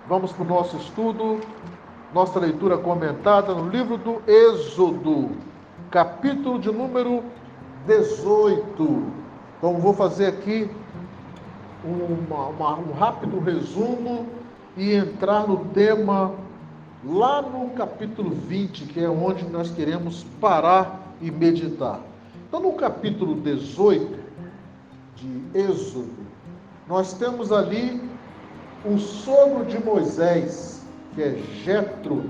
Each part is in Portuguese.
Vamos para o nosso estudo, nossa leitura comentada no livro do Êxodo, capítulo de número 18. Então, vou fazer aqui um rápido resumo e entrar no tema lá no capítulo 20, que é onde nós queremos parar e meditar. Então, no capítulo 18 de Êxodo, nós temos ali o sogro de Moisés, que é Jetro,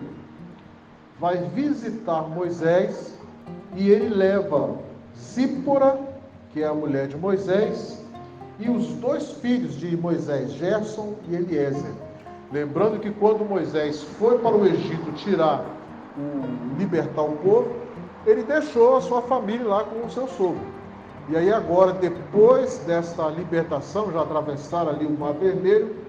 vai visitar Moisés e ele leva Zípora, que é a mulher de Moisés, e os dois filhos de Moisés, Gerson e Eliezer. Lembrando que quando Moisés foi para o Egito libertar o povo, ele deixou a sua família lá com o seu sogro. E aí agora, depois dessa libertação, já atravessaram ali o Mar Vermelho,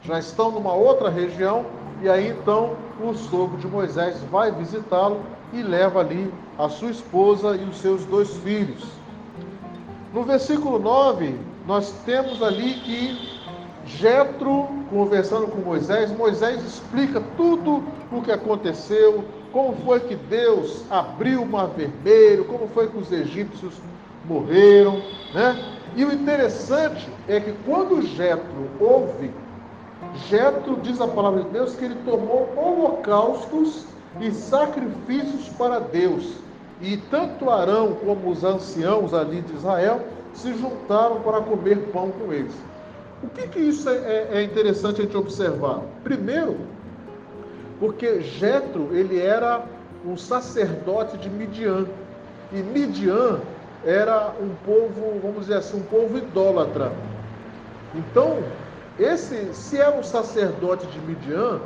já estão numa outra região, e aí então o sogro de Moisés vai visitá-lo e leva ali a sua esposa e os seus dois filhos. No versículo 9, nós temos ali que Jetro, conversando com Moisés, Moisés explica tudo o que aconteceu, como foi que Deus abriu o Mar Vermelho, como foi que os egípcios morreram, né? E o interessante é que quando Jetro ouve, Jetro, diz a palavra de Deus, que ele tomou holocaustos e sacrifícios para Deus. E tanto Arão como os anciãos ali de Israel se juntaram para comer pão com eles. O que isso é interessante a gente observar? Primeiro, porque Jetro, ele era um sacerdote de Midian. E Midian era um povo, vamos dizer assim, um povo idólatra. Então, se era um sacerdote de Midian,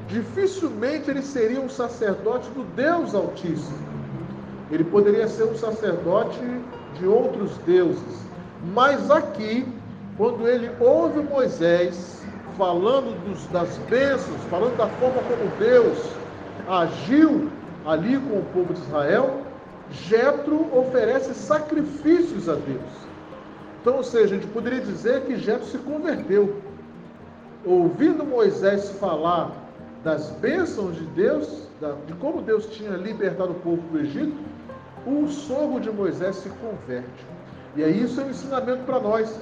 dificilmente ele seria um sacerdote do Deus Altíssimo. Ele poderia ser um sacerdote de outros deuses. Mas aqui, quando ele ouve Moisés falando das bênçãos, falando da forma como Deus agiu ali com o povo de Israel, Jetro oferece sacrifícios a Deus. Então, ou seja, a gente poderia dizer que Jetro se converteu. Ouvindo Moisés falar das bênçãos de Deus, de como Deus tinha libertado o povo do Egito, o sogro de Moisés se converte. E aí isso é um ensinamento para nós,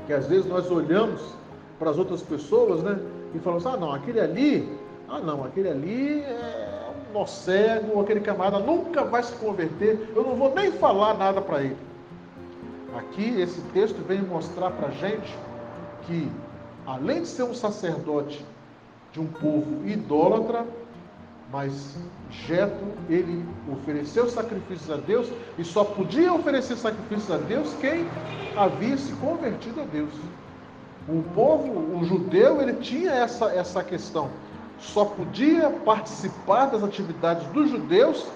que às vezes nós olhamos para as outras pessoas, né, e falamos, aquele ali é um nó cego, aquele camarada nunca vai se converter, eu não vou nem falar nada para ele. Aqui esse texto vem mostrar para a gente que, além de ser um sacerdote de um povo idólatra, mas Jetro, ele ofereceu sacrifícios a Deus, e só podia oferecer sacrifícios a Deus quem havia se convertido a Deus. O judeu, ele tinha essa questão. Só podia participar das atividades dos judeus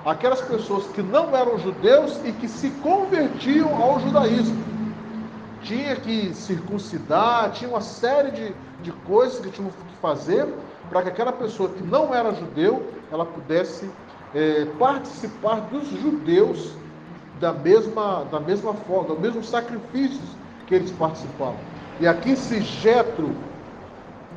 aquelas pessoas que não eram judeus e que se convertiam ao judaísmo. Tinha que circuncidar, tinha uma série de coisas que tinham que fazer para que aquela pessoa que não era judeu, ela pudesse participar dos judeus da mesma forma, dos mesmos sacrifícios que eles participavam. E aqui, se Jetro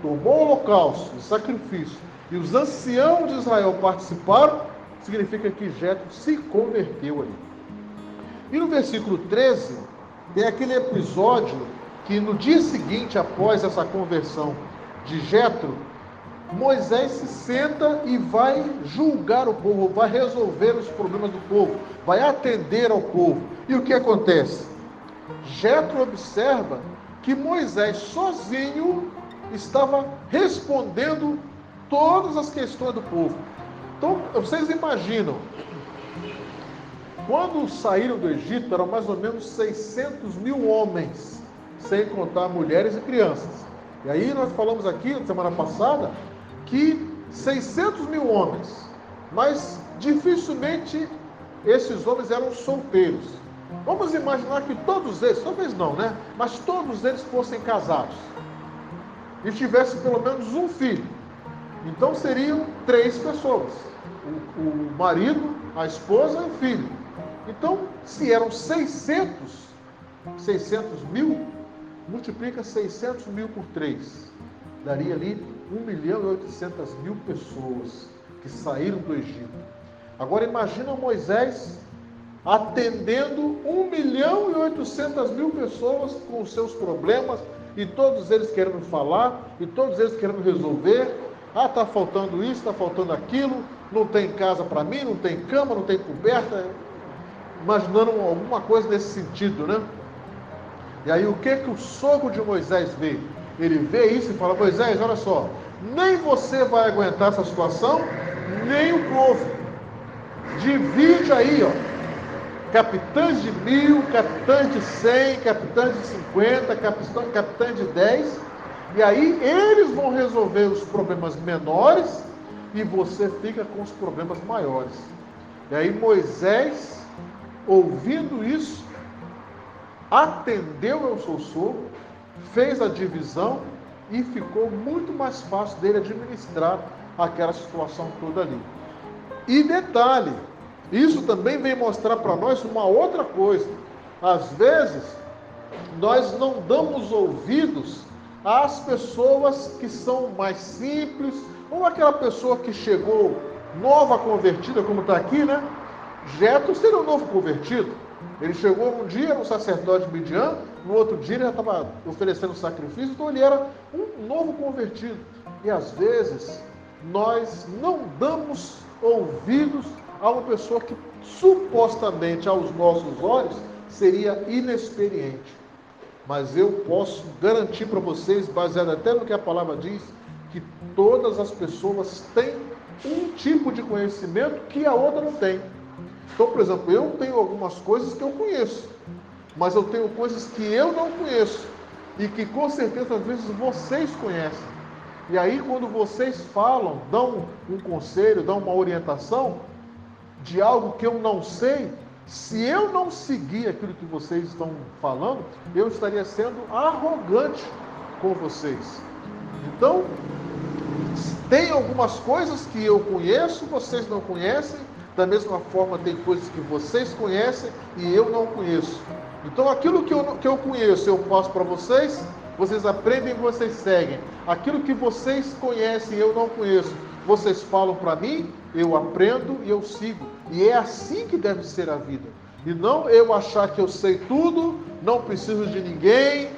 tomou o holocausto, o sacrifício, e os anciãos de Israel participaram, significa que Jetro se converteu ali. E no versículo 13, tem aquele episódio que no dia seguinte, após essa conversão de Jetro, Moisés se senta e vai julgar o povo, vai resolver os problemas do povo, vai atender ao povo. E o que acontece? Jetro observa que Moisés sozinho estava respondendo todas as questões do povo. Então, vocês imaginam, quando saíram do Egito, eram mais ou menos 600 mil homens, sem contar mulheres e crianças. E aí nós falamos aqui, na semana passada, que 600 mil homens, mas dificilmente esses homens eram solteiros. Vamos imaginar que todos eles, talvez não, né? Mas todos eles fossem casados e tivessem pelo menos um filho. Então seriam 3 pessoas: o marido, a esposa e o filho. Então, se eram 600 mil, multiplica 600 mil por 3. daria ali 1.800.000 pessoas que saíram do Egito. Agora imagina Moisés atendendo 1.800.000 pessoas com os seus problemas, e todos eles querendo falar, e todos eles querendo resolver. Ah, está faltando isso, está faltando aquilo, não tem casa para mim, não tem cama, não tem coberta, imaginando alguma coisa nesse sentido, né? E aí o que o sogro de Moisés vê? Ele vê isso e fala: Moisés, olha só, nem você vai aguentar essa situação, nem o povo. Divide aí, ó, capitães de 1.000, capitães de 100, capitães de 50, capitães de 10, e aí eles vão resolver os problemas menores e você fica com os problemas maiores. E aí Moisés, ouvindo isso, atendeu ao seu sogro, fez a divisão e ficou muito mais fácil dele administrar aquela situação toda ali. E detalhe, isso também vem mostrar para nós uma outra coisa. Às vezes, nós não damos ouvidos às pessoas que são mais simples, ou aquela pessoa que chegou nova convertida, como está aqui, né? Jetro seria um novo convertido. Ele chegou um dia no sacerdote Midian, no outro dia ele já estava oferecendo sacrifício, então ele era um novo convertido. E às vezes, nós não damos ouvidos a uma pessoa que supostamente aos nossos olhos seria inexperiente. Mas eu posso garantir para vocês, baseado até no que a palavra diz, que todas as pessoas têm um tipo de conhecimento que a outra não tem. Então, por exemplo, eu tenho algumas coisas que eu conheço, mas eu tenho coisas que eu não conheço e que com certeza às vezes vocês conhecem. E aí quando vocês falam, dão um conselho, dão uma orientação de algo que eu não sei, se eu não seguir aquilo que vocês estão falando, eu estaria sendo arrogante com vocês. Então, tem algumas coisas que eu conheço, vocês não conhecem, da mesma forma tem coisas que vocês conhecem e eu não conheço. Então aquilo que eu conheço eu passo para vocês, vocês aprendem e vocês seguem. Aquilo que vocês conhecem e eu não conheço, vocês falam para mim, eu aprendo e eu sigo. E é assim que deve ser a vida. E não eu achar que eu sei tudo, não preciso de ninguém,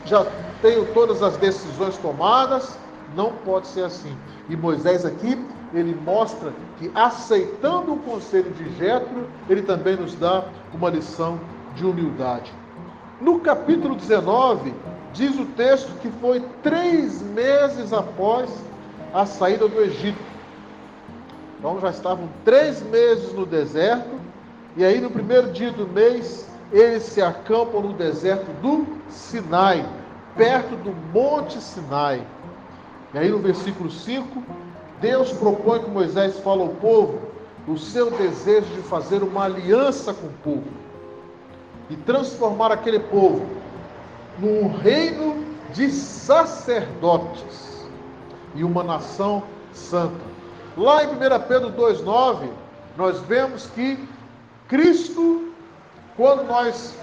já tenho todas as decisões tomadas. Não pode ser assim. E Moisés aqui, ele mostra que aceitando o conselho de Jetro, ele também nos dá uma lição de humildade. No capítulo 19, diz o texto que foi 3 meses após a saída do Egito. Então já estavam 3 meses no deserto, e aí no primeiro dia do mês, eles se acampam no deserto do Sinai, perto do Monte Sinai. E aí no versículo 5, Deus propõe que Moisés fale ao povo o seu desejo de fazer uma aliança com o povo e transformar aquele povo num reino de sacerdotes e uma nação santa. Lá em 1 Pedro 2,9, nós vemos que Cristo, quando nós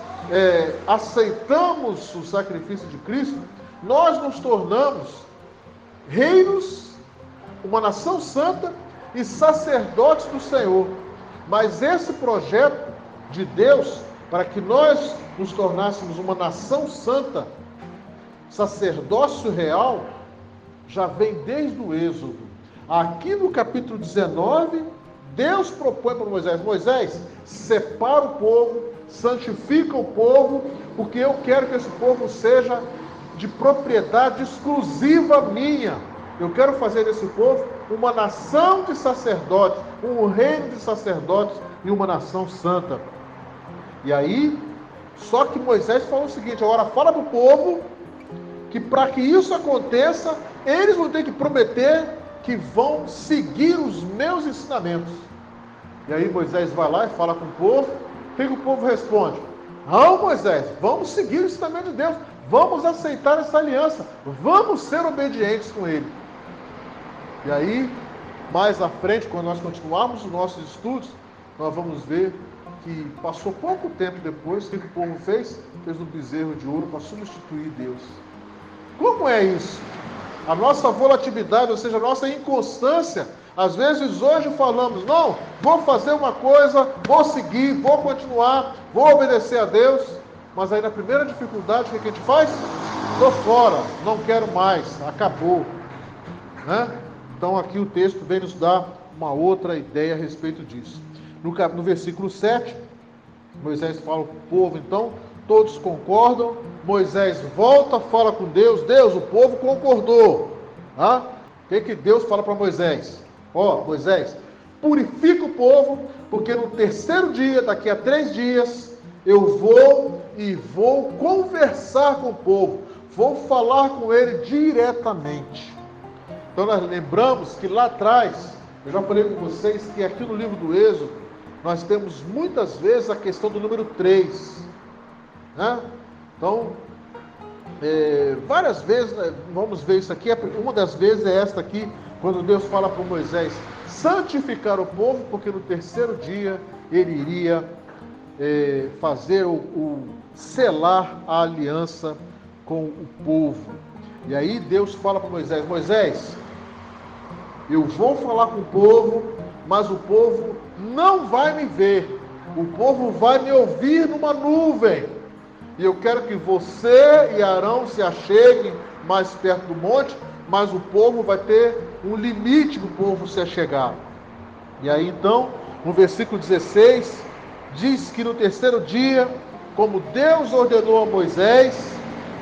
aceitamos o sacrifício de Cristo, nós nos tornamos reinos, uma nação santa e sacerdotes do Senhor. Mas esse projeto de Deus, para que nós nos tornássemos uma nação santa, sacerdócio real, já vem desde o Êxodo. Aqui no capítulo 19, Deus propõe para Moisés: Moisés, separa o povo, santifica o povo, porque eu quero que esse povo seja de propriedade exclusiva minha. Eu quero fazer desse povo uma nação de sacerdotes, um reino de sacerdotes e uma nação santa. E aí, só que Moisés falou o seguinte: agora fala para o povo que para que isso aconteça, eles vão ter que prometer que vão seguir os meus ensinamentos. E aí Moisés vai lá e fala com o povo. O que o povo responde? Não, Moisés, vamos seguir o ensinamento de Deus, vamos aceitar essa aliança, vamos ser obedientes com ele. E aí, mais à frente, quando nós continuarmos os nossos estudos, nós vamos ver que passou pouco tempo depois, o que o povo fez? Fez um bezerro de ouro para substituir Deus. Como é isso? A nossa volatilidade, ou seja, a nossa inconstância, às vezes hoje falamos, não, vou fazer uma coisa, vou seguir, vou continuar, vou obedecer a Deus, mas aí na primeira dificuldade, o que a gente faz? Estou fora, não quero mais, acabou. Né? Então aqui o texto vem nos dar uma outra ideia a respeito disso. No versículo 7, Moisés fala para o povo, então, todos concordam, Moisés volta, fala com Deus, o povo concordou. Tá? O que Deus fala para Moisés? Moisés, purifica o povo, porque no terceiro dia, daqui a 3 dias, eu vou conversar com o povo, vou falar com ele diretamente. Então nós lembramos que lá atrás, eu já falei com vocês que aqui no livro do Êxodo, nós temos muitas vezes a questão do número 3. Né? Então, várias vezes, vamos ver isso aqui, uma das vezes é esta aqui, quando Deus fala para Moisés santificar o povo, porque no terceiro dia ele iria fazer selar a aliança com o povo. E aí Deus fala para Moisés, Moisés, eu vou falar com o povo, mas o povo não vai me ver, o povo vai me ouvir numa nuvem, e eu quero que você e Arão se acheguem mais perto do monte, mas o povo vai ter um limite para o povo se achegar. E aí então, no versículo 16, diz que no terceiro dia, como Deus ordenou a Moisés,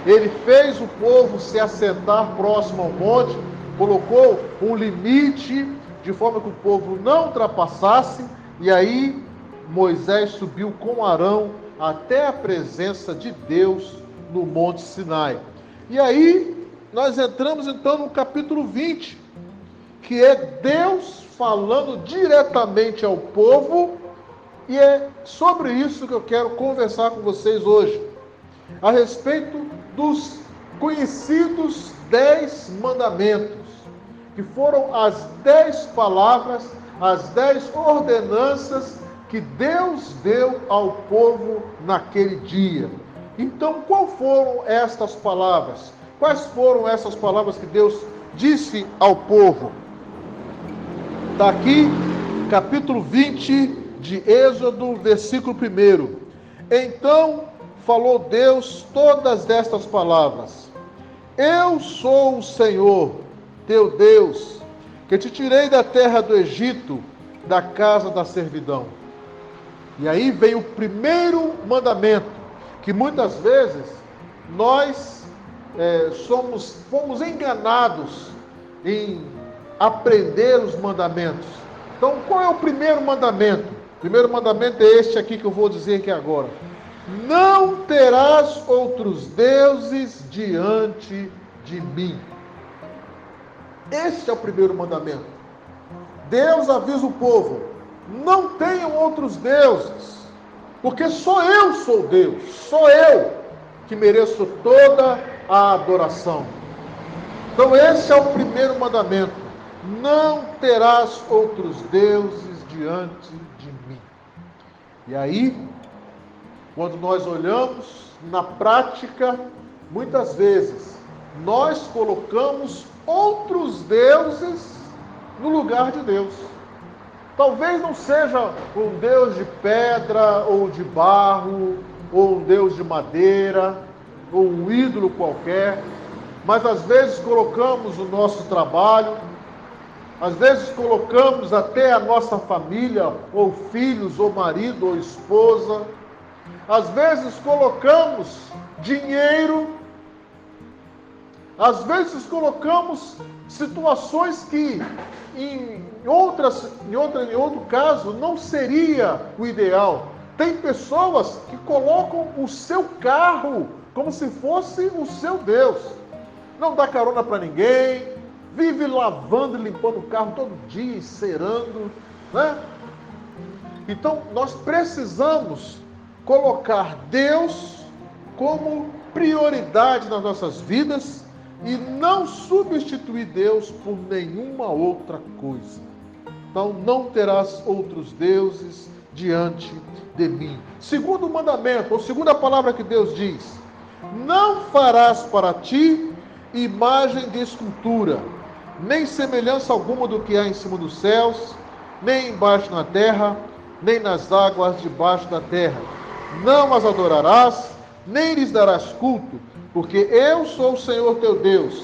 ele fez o povo se assentar próximo ao monte, colocou um limite, de forma que o povo não ultrapassasse, e aí Moisés subiu com Arão até a presença de Deus no Monte Sinai. E aí nós entramos então no capítulo 20, que é Deus falando diretamente ao povo, e é sobre isso que eu quero conversar com vocês hoje, a respeito dos conhecidos 10 mandamentos, que foram as 10 palavras, as 10 ordenanças que Deus deu ao povo naquele dia. Então, quais foram estas palavras? Quais foram essas palavras que Deus disse ao povo? Está aqui, capítulo 20 de Êxodo, versículo 1. Então falou Deus todas estas palavras: Eu sou o Senhor, teu Deus, que te tirei da terra do Egito, da casa da servidão. E aí vem o primeiro mandamento, que muitas vezes nós fomos enganados em aprender os mandamentos. Então, qual é o primeiro mandamento? O primeiro mandamento é este aqui que eu vou dizer aqui agora: não terás outros deuses diante de mim. Este é o primeiro mandamento. Deus avisa o povo: não tenham outros deuses, porque só eu sou Deus, só eu que mereço toda a adoração. Então esse é o primeiro mandamento: não terás outros deuses diante de mim. E aí, quando nós olhamos na prática, muitas vezes nós colocamos outros deuses no lugar de Deus. Talvez não seja um Deus de pedra ou de barro, ou um Deus de madeira, ou um ídolo qualquer, mas às vezes colocamos o nosso trabalho, às vezes colocamos até a nossa família, ou filhos, ou marido, ou esposa, às vezes colocamos dinheiro, às vezes colocamos situações que em outro caso não seria o ideal. Tem pessoas que colocam o seu carro como se fosse o seu Deus. Não dá carona para ninguém, vive lavando e limpando o carro todo dia, encerando, né? Então nós precisamos colocar Deus como prioridade nas nossas vidas e não substituir Deus por nenhuma outra coisa. Então não terás outros deuses diante de mim. Segundo mandamento, ou segunda palavra que Deus diz: não farás para ti imagem de escultura, nem semelhança alguma do que há em cima dos céus, nem embaixo na terra, nem nas águas debaixo da terra. Não as adorarás, nem lhes darás culto, porque eu sou o Senhor teu Deus,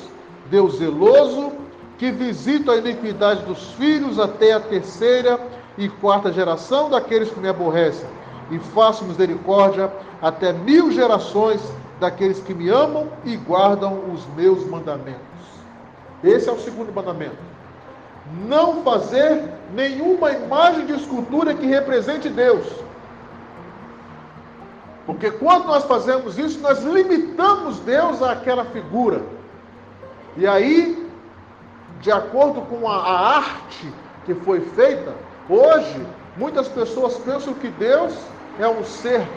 Deus zeloso, que visito a iniquidade dos filhos até a terceira e quarta geração daqueles que me aborrecem, e faço misericórdia até 1000 gerações daqueles que me amam e guardam os meus mandamentos. Esse é o segundo mandamento. Não fazer nenhuma imagem de escultura que represente Deus. Porque quando nós fazemos isso, nós limitamos Deus àquela figura. E aí, de acordo com a arte que foi feita, hoje, muitas pessoas pensam que Deus é um ser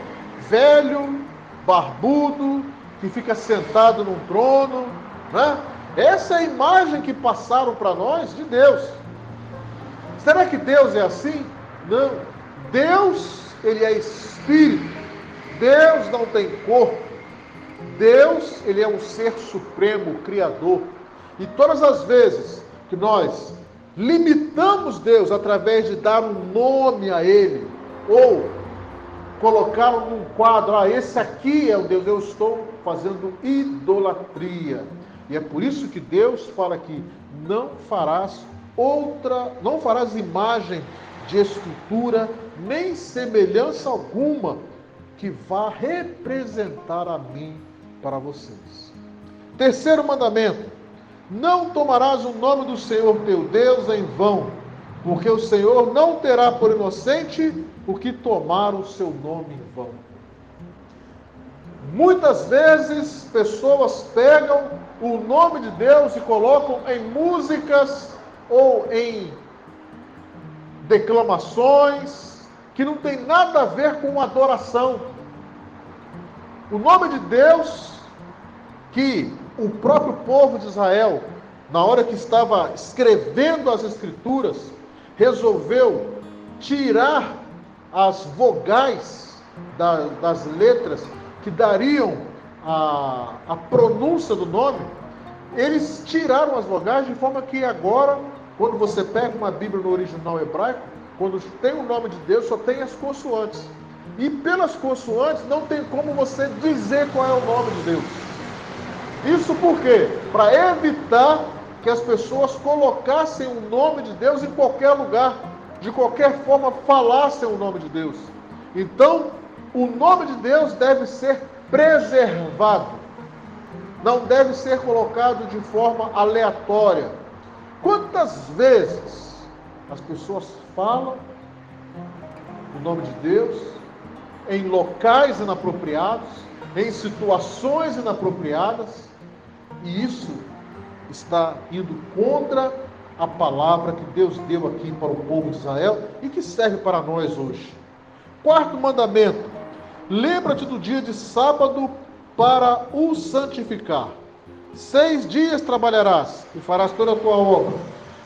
velho, barbudo, que fica sentado num trono, né? Essa é a imagem que passaram para nós de Deus. Será que Deus é assim? Não. Deus, ele é espírito. Deus não tem corpo. Deus, ele é um ser supremo, criador. E todas as vezes que nós limitamos Deus através de dar um nome a ele, ou colocar num quadro, esse aqui é o Deus, eu estou fazendo idolatria. E é por isso que Deus fala que não farás imagem de escultura, nem semelhança alguma que vá representar a mim para vocês. Terceiro mandamento: não tomarás o nome do Senhor teu Deus em vão, porque o Senhor não terá por inocente o que tomar o seu nome em vão. Muitas vezes pessoas pegam o nome de Deus e colocam em músicas ou em declamações que não tem nada a ver com adoração. O nome de Deus, que o próprio povo de Israel, na hora que estava escrevendo as Escrituras, resolveu tirar as vogais das letras que dariam a pronúncia do nome. Eles tiraram as vogais de forma que agora, quando você pega uma Bíblia no original hebraico, quando tem o nome de Deus, só tem as consoantes. E pelas consoantes não tem como você dizer qual é o nome de Deus. Isso por quê? Para evitar que as pessoas colocassem o nome de Deus em qualquer lugar, de qualquer forma falassem o nome de Deus. Então, o nome de Deus deve ser preservado. Não deve ser colocado de forma aleatória. Quantas vezes as pessoas falam o nome de Deus em locais inapropriados, em situações inapropriadas, e isso está indo contra a palavra que Deus deu aqui para o povo de Israel e que serve para nós hoje. Quarto mandamento: lembra-te do dia de sábado para o santificar. 6 dias trabalharás e farás toda a tua obra,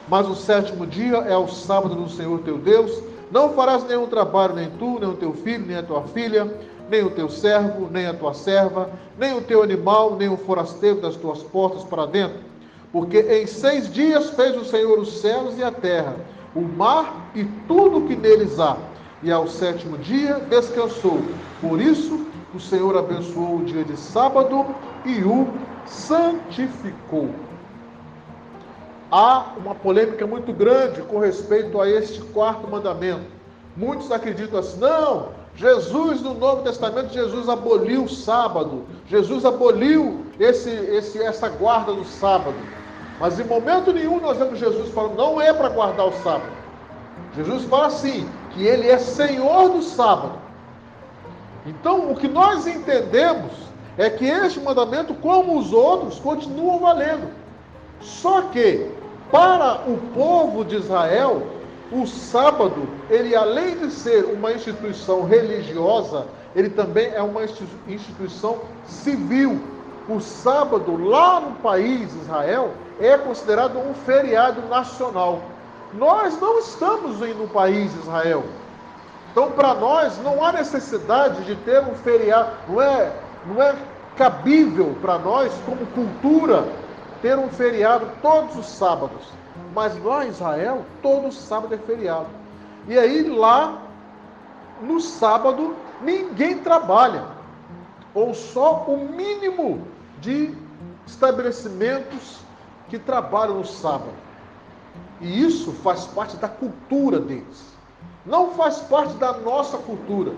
mas o 7º dia é o sábado do Senhor teu Deus. Não farás nenhum trabalho, nem tu, nem o teu filho, nem a tua filha, nem o teu servo, nem a tua serva, nem o teu animal, nem o forasteiro das tuas portas para dentro. Porque em 6 dias fez o Senhor os céus e a terra, o mar e tudo que neles há. E ao 7º dia descansou. Por isso o Senhor abençoou o dia de sábado e o santificou. Há uma polêmica muito grande com respeito a este quarto mandamento. Muitos acreditam assim: não, Jesus no Novo Testamento, Jesus aboliu o sábado, Jesus aboliu essa guarda do sábado. Mas em momento nenhum nós vemos Jesus falando, não é para guardar o sábado. Jesus fala assim, que ele é Senhor do sábado. Então, o que nós entendemos é que este mandamento, como os outros, continuam valendo. Só que, para o povo de Israel, o sábado, ele além de ser uma instituição religiosa, ele também é uma instituição civil. O sábado, lá no país Israel, é considerado um feriado nacional. Nós não estamos no país Israel. Então, para nós, não há necessidade de ter um feriado. Não é cabível para nós, como cultura, ter um feriado todos os sábados. Mas lá em Israel, todo sábado é feriado. E aí lá, no sábado, ninguém trabalha. Ou só o mínimo de estabelecimentos que trabalham no sábado. E isso faz parte da cultura deles. Não faz parte da nossa cultura.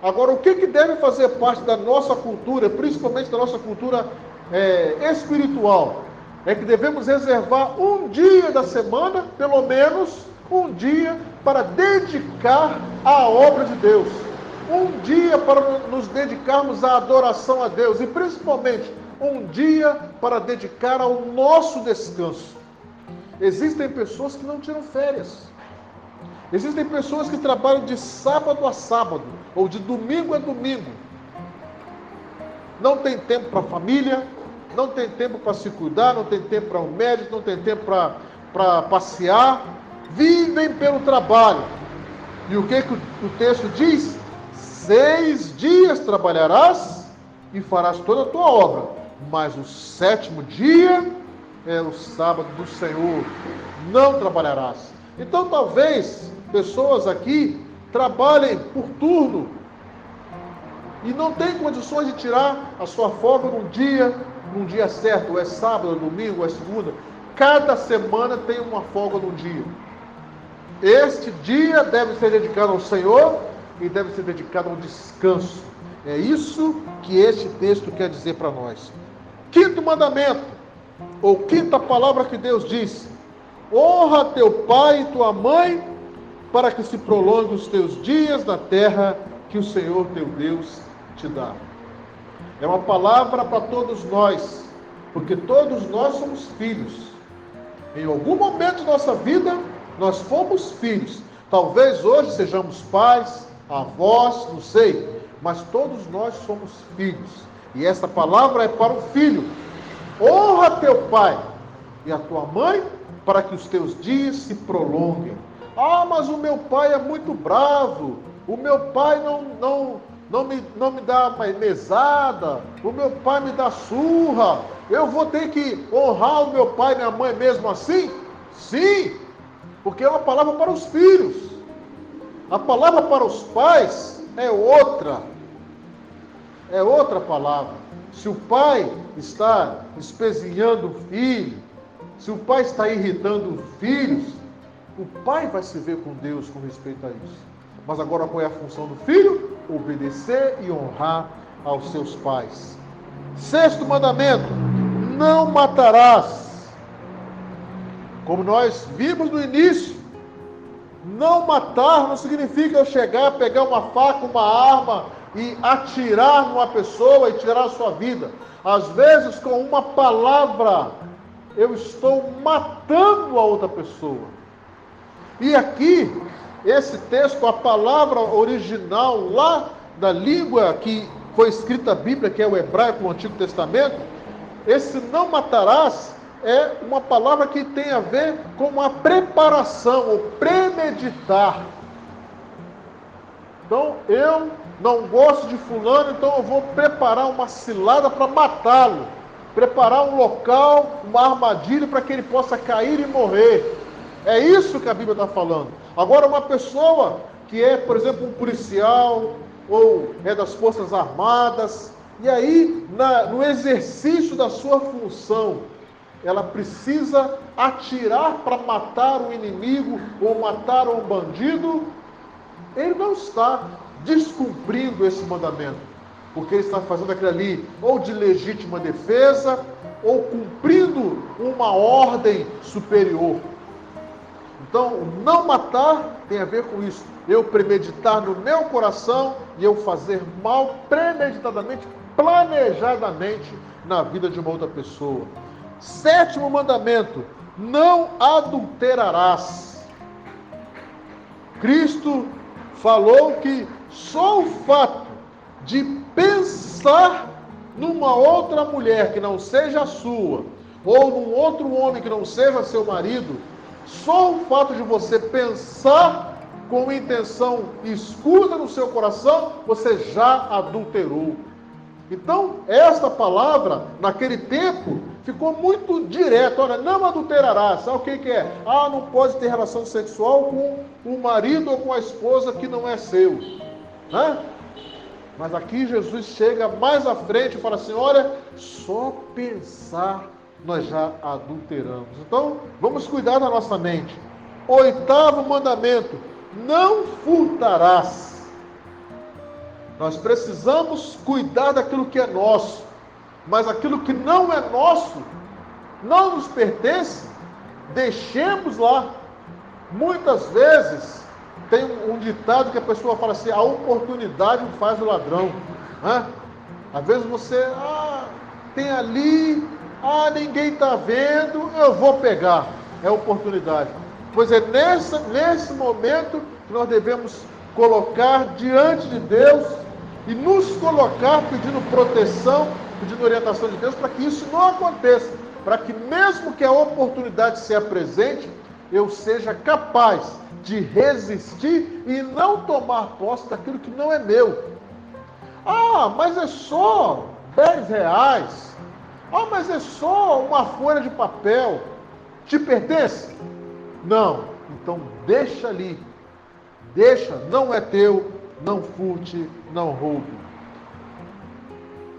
Agora, o que deve fazer parte da nossa cultura, principalmente da nossa cultura espiritual? É que devemos reservar um dia da semana, pelo menos um dia, para dedicar à obra de Deus. Um dia para nos dedicarmos à adoração a Deus. E principalmente, um dia para dedicar ao nosso descanso. Existem pessoas que não tiram férias. Existem pessoas que trabalham de sábado a sábado, ou de domingo a domingo. Não tem tempo para a família, não tem tempo para se cuidar, não tem tempo para o médico, não tem tempo para passear. Vivem pelo trabalho. E o que o texto diz? 6 dias trabalharás e farás toda a tua obra. Mas o 7º dia é o sábado do Senhor. Não trabalharás. Então talvez pessoas aqui trabalhem por turno e não têm condições de tirar a sua folga num dia certo, ou é sábado, ou é domingo, ou é segunda. Cada semana tem uma folga num dia. Este dia deve ser dedicado ao Senhor e deve ser dedicado ao descanso. É isso que este texto quer dizer para nós. 5º mandamento, ou 5ª palavra que Deus diz: honra teu pai e tua mãe, para que se prolongue os teus dias na terra que o Senhor teu Deus te dá. É uma palavra para todos nós, porque todos nós somos filhos. Em algum momento da nossa vida, nós fomos filhos. Talvez hoje sejamos pais, avós, não sei, mas todos nós somos filhos. E essa palavra é para o filho. Honra teu pai e a tua mãe, para que os teus dias se prolonguem. Ah, mas o meu pai é muito bravo. O meu pai não me dá mesada. O meu pai me dá surra. Eu vou ter que honrar o meu pai e minha mãe mesmo assim? Sim, porque é uma palavra para os filhos. A palavra para os pais é outra. É outra palavra. Se o pai está espezinhando o filho, se o pai está irritando os filhos, o pai vai se ver com Deus com respeito a isso. Mas agora qual é a função do filho? Obedecer e honrar aos seus pais. 6º mandamento: não matarás. Como nós vimos no início, não matar não significa eu chegar, pegar uma faca, uma arma e atirar numa pessoa e tirar a sua vida. Às vezes, com uma palavra, eu estou matando a outra pessoa. E aqui, esse texto, a palavra original lá da língua que foi escrita a Bíblia, que é o hebraico, o Antigo Testamento, esse não matarás é uma palavra que tem a ver com a preparação, ou premeditar. Então, eu não gosto de fulano, então eu vou preparar uma cilada para matá-lo. Preparar um local, uma armadilha para que ele possa cair e morrer. É isso que a Bíblia está falando. Agora, uma pessoa que é, por exemplo, um policial, ou é das Forças Armadas, e aí, no exercício da sua função, ela precisa atirar para matar o inimigo, ou matar um bandido, ele não está descumprindo esse mandamento, porque ele está fazendo aquilo ali ou de legítima defesa, ou cumprindo uma ordem superior. Então, não matar tem a ver com isso. Eu premeditar no meu coração e eu fazer mal premeditadamente, planejadamente na vida de uma outra pessoa. 7º mandamento: não adulterarás. Cristo falou que só o fato de pensar numa outra mulher que não seja a sua, ou num outro homem que não seja seu marido, só o fato de você pensar com intenção escusa no seu coração, você já adulterou. Então, esta palavra, naquele tempo, ficou muito direto. Olha, não adulterarás. Sabe o que é? Não pode ter relação sexual com o marido ou com a esposa que não é seu. Mas aqui Jesus chega mais à frente e fala assim, olha, só pensar nós já adulteramos. Então, vamos cuidar da nossa mente. 8º mandamento, não furtarás. Nós precisamos cuidar daquilo que é nosso, mas aquilo que não é nosso, não nos pertence, deixemos lá. Muitas vezes, tem um ditado que a pessoa fala assim, a oportunidade faz o ladrão. Às vezes você, tem ali, ninguém está vendo, eu vou pegar. É oportunidade. Pois é nesse momento que nós devemos colocar diante de Deus e nos colocar pedindo proteção, pedindo orientação de Deus, para que isso não aconteça. Para que mesmo que a oportunidade se apresente, eu seja capaz de resistir e não tomar posse daquilo que não é meu. Mas é só R$10. Mas é só uma folha de papel. Te pertence? Não. Então deixa ali. Deixa, não é teu, não furte, não roube.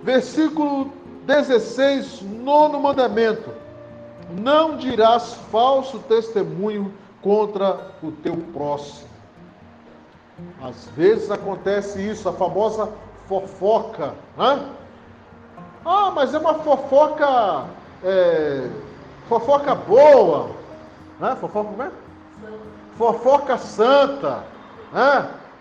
Versículo 16, 9º mandamento. Não dirás falso testemunho contra o teu próximo. Às vezes acontece isso, a famosa fofoca. Mas é uma fofoca, fofoca boa. Fofoca como é? Fofoca santa.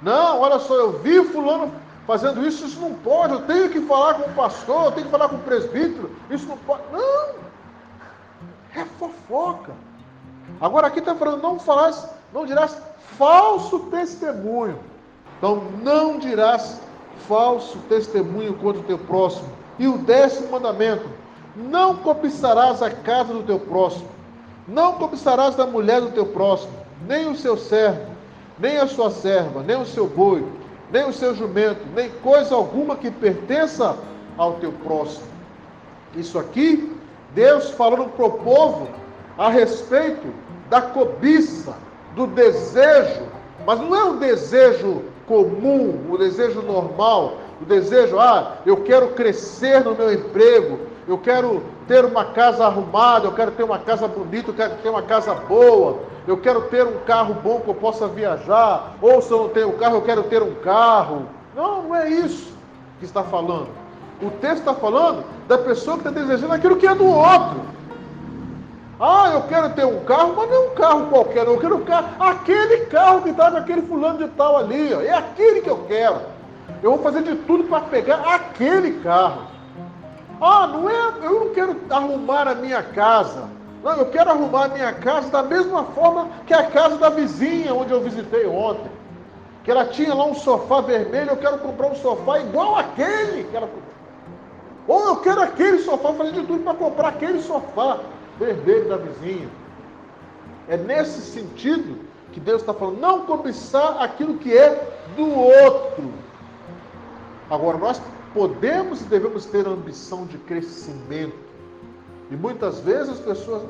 Não, olha só, eu vi fulano fazendo isso, isso não pode, eu tenho que falar com o pastor, eu tenho que falar com o presbítero, isso não pode. Não, é fofoca. Agora aqui está falando, não dirás falso testemunho. Então, não dirás falso testemunho contra o teu próximo. E o 10º mandamento, não cobiçarás a casa do teu próximo, não cobiçarás da mulher do teu próximo, nem o seu servo, nem a sua serva, nem o seu boi, nem o seu jumento, nem coisa alguma que pertença ao teu próximo. Isso aqui, Deus falando para o povo a respeito da cobiça, do desejo, mas não é um desejo comum, o desejo normal, o desejo, eu quero crescer no meu emprego, eu quero ter uma casa arrumada, eu quero ter uma casa bonita, eu quero ter uma casa boa, eu quero ter um carro bom que eu possa viajar, ou se eu não tenho carro, eu quero ter um carro. Não é isso que está falando. O texto está falando da pessoa que está desejando aquilo que é do outro. Eu quero ter um carro, mas não é um carro qualquer, eu quero um carro, aquele carro que está com aquele fulano de tal ali, é aquele que eu quero. Eu vou fazer de tudo para pegar aquele carro. Eu não quero arrumar a minha casa. Não, eu quero arrumar a minha casa da mesma forma que a casa da vizinha, onde eu visitei ontem. Que ela tinha lá um sofá vermelho, eu quero comprar um sofá igual aquele que ela comprou. Ou eu quero aquele sofá, fazer de tudo para comprar aquele sofá vermelho da vizinha. É nesse sentido que Deus está falando, não cobiçar aquilo que é do outro. Agora, nós podemos e devemos ter ambição de crescimento. E muitas vezes as pessoas,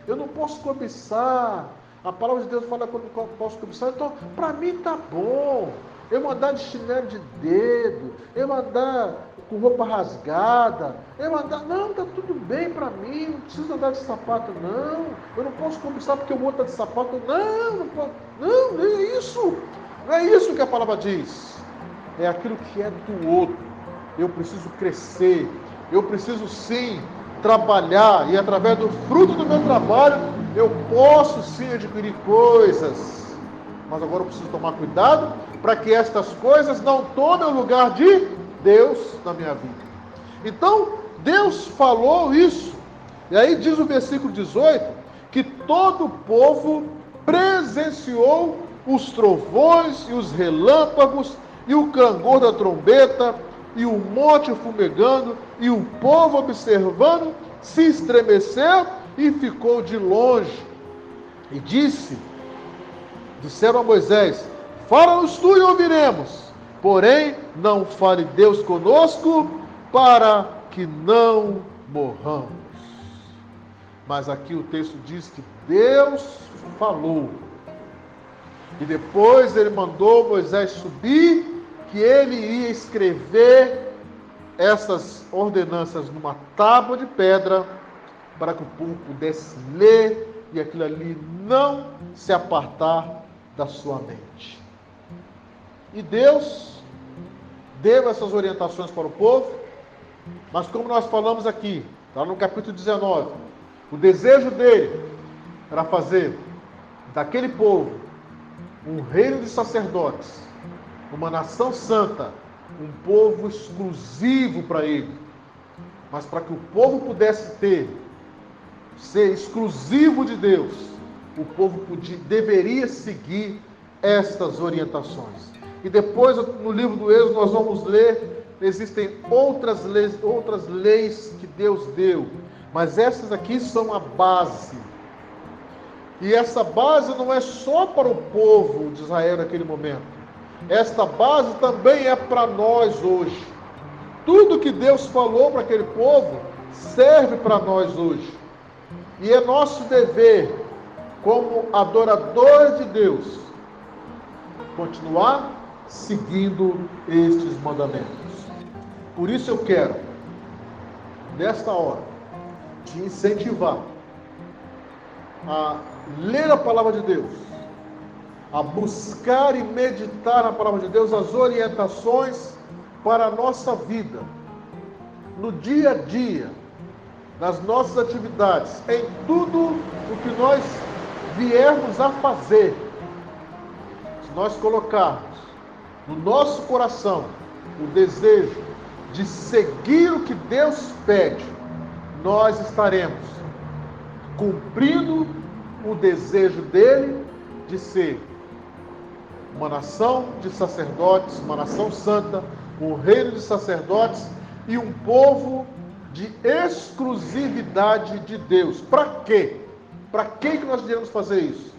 eu não posso cobiçar. A palavra de Deus fala que eu não posso cobiçar, então para mim tá bom. Eu andar de chinelo de dedo, eu andar com roupa rasgada, não, tá tudo bem para mim, não preciso andar de sapato, não. Eu não posso cobiçar porque o outro está de sapato, não posso. Não é isso. Não é isso que a palavra diz. É aquilo que é do outro. Eu preciso crescer, eu preciso sim trabalhar, e através do fruto do meu trabalho, eu posso sim adquirir coisas. Mas agora eu preciso tomar cuidado para que estas coisas não tomem o lugar de Deus na minha vida. Então, Deus falou isso. E aí diz o versículo 18, que todo o povo presenciou os trovões e os relâmpagos e o clangor da trombeta e o monte fumegando, e o povo observando, se estremeceu e ficou de longe. E disseram a Moisés, fala-nos tu e ouviremos, porém não fale Deus conosco, para que não morramos. Mas aqui o texto diz que Deus falou. E depois ele mandou Moisés subir, que ele ia escrever essas ordenanças numa tábua de pedra, para que o povo pudesse ler e aquilo ali não se apartar da sua mente. E Deus deu essas orientações para o povo, mas como nós falamos aqui, está no capítulo 19, o desejo dele era fazer daquele povo um reino de sacerdotes, uma nação santa, um povo exclusivo para ele. Mas para que o povo pudesse ser exclusivo de Deus, o povo deveria seguir estas orientações. E depois, no livro do Êxodo, nós vamos ler, existem outras leis que Deus deu, mas essas aqui são a base. E essa base não é só para o povo de Israel naquele momento. Esta base também é para nós hoje. Tudo que Deus falou para aquele povo serve para nós hoje. E é nosso dever, como adoradores de Deus, continuar seguindo estes mandamentos. Por isso eu quero, nesta hora, te incentivar a ler a palavra de Deus, a buscar e meditar na palavra de Deus as orientações para a nossa vida, no dia a dia, nas nossas atividades, em tudo o que nós viermos a fazer. Se nós colocarmos no nosso coração o desejo de seguir o que Deus pede, nós estaremos cumprindo o desejo dele de ser uma nação de sacerdotes, uma nação santa, um reino de sacerdotes e um povo de exclusividade de Deus. Para quê? Para que nós devemos fazer isso?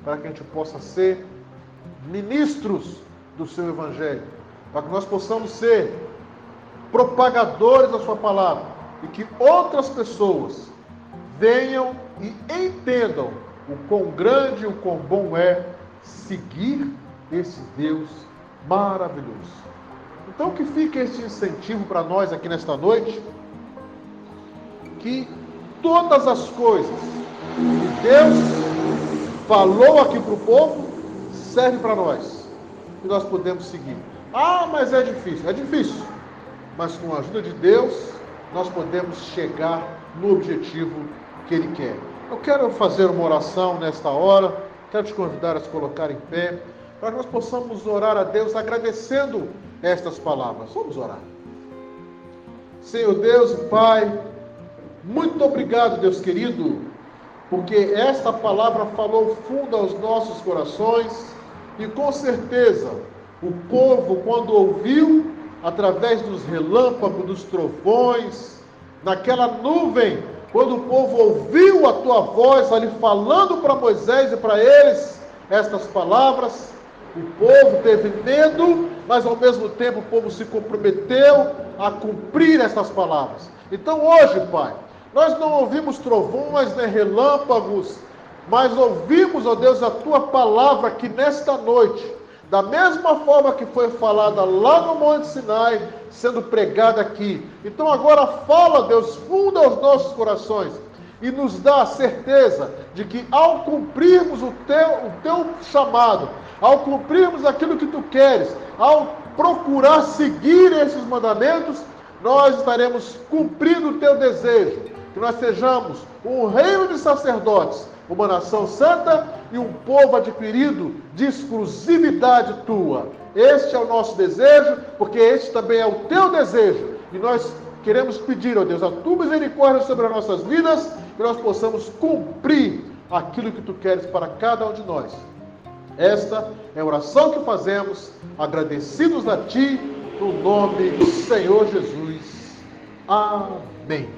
Para que a gente possa ser ministros do seu evangelho, para que nós possamos ser propagadores da sua palavra e que outras pessoas venham e entendam o quão grande e o quão bom é seguir esse Deus maravilhoso. Então que fique esse incentivo para nós aqui nesta noite, que todas as coisas que Deus falou aqui para o povo, serve para nós, e nós podemos seguir. Ah, mas é difícil. É difícil, mas com a ajuda de Deus, nós podemos chegar no objetivo que Ele quer. Eu quero fazer uma oração nesta hora, quero te convidar a se colocar em pé, para que nós possamos orar a Deus agradecendo estas palavras. Vamos orar. Senhor Deus e Pai, muito obrigado, Deus querido, porque esta palavra falou fundo aos nossos corações e com certeza o povo, quando ouviu, através dos relâmpagos, dos trovões, naquela nuvem, quando o povo ouviu a tua voz ali falando para Moisés e para eles estas palavras, o povo teve medo, mas ao mesmo tempo o povo se comprometeu a cumprir estas palavras. Então hoje, Pai, nós não ouvimos trovões nem relâmpagos, mas ouvimos, ó Deus, a tua palavra aqui nesta noite, da mesma forma que foi falada lá no Monte Sinai, sendo pregada aqui. Então agora fala, Deus, fundo aos nossos corações e nos dá a certeza de que ao cumprirmos o teu chamado, ao cumprirmos aquilo que tu queres, ao procurar seguir esses mandamentos, nós estaremos cumprindo o teu desejo, que nós sejamos um reino de sacerdotes, uma nação santa e um povo adquirido de exclusividade tua. Este é o nosso desejo, porque este também é o teu desejo. E nós queremos pedir, ó Deus, a tua misericórdia sobre as nossas vidas, que nós possamos cumprir aquilo que tu queres para cada um de nós. Esta é a oração que fazemos, agradecidos a ti, no nome do Senhor Jesus. Amém.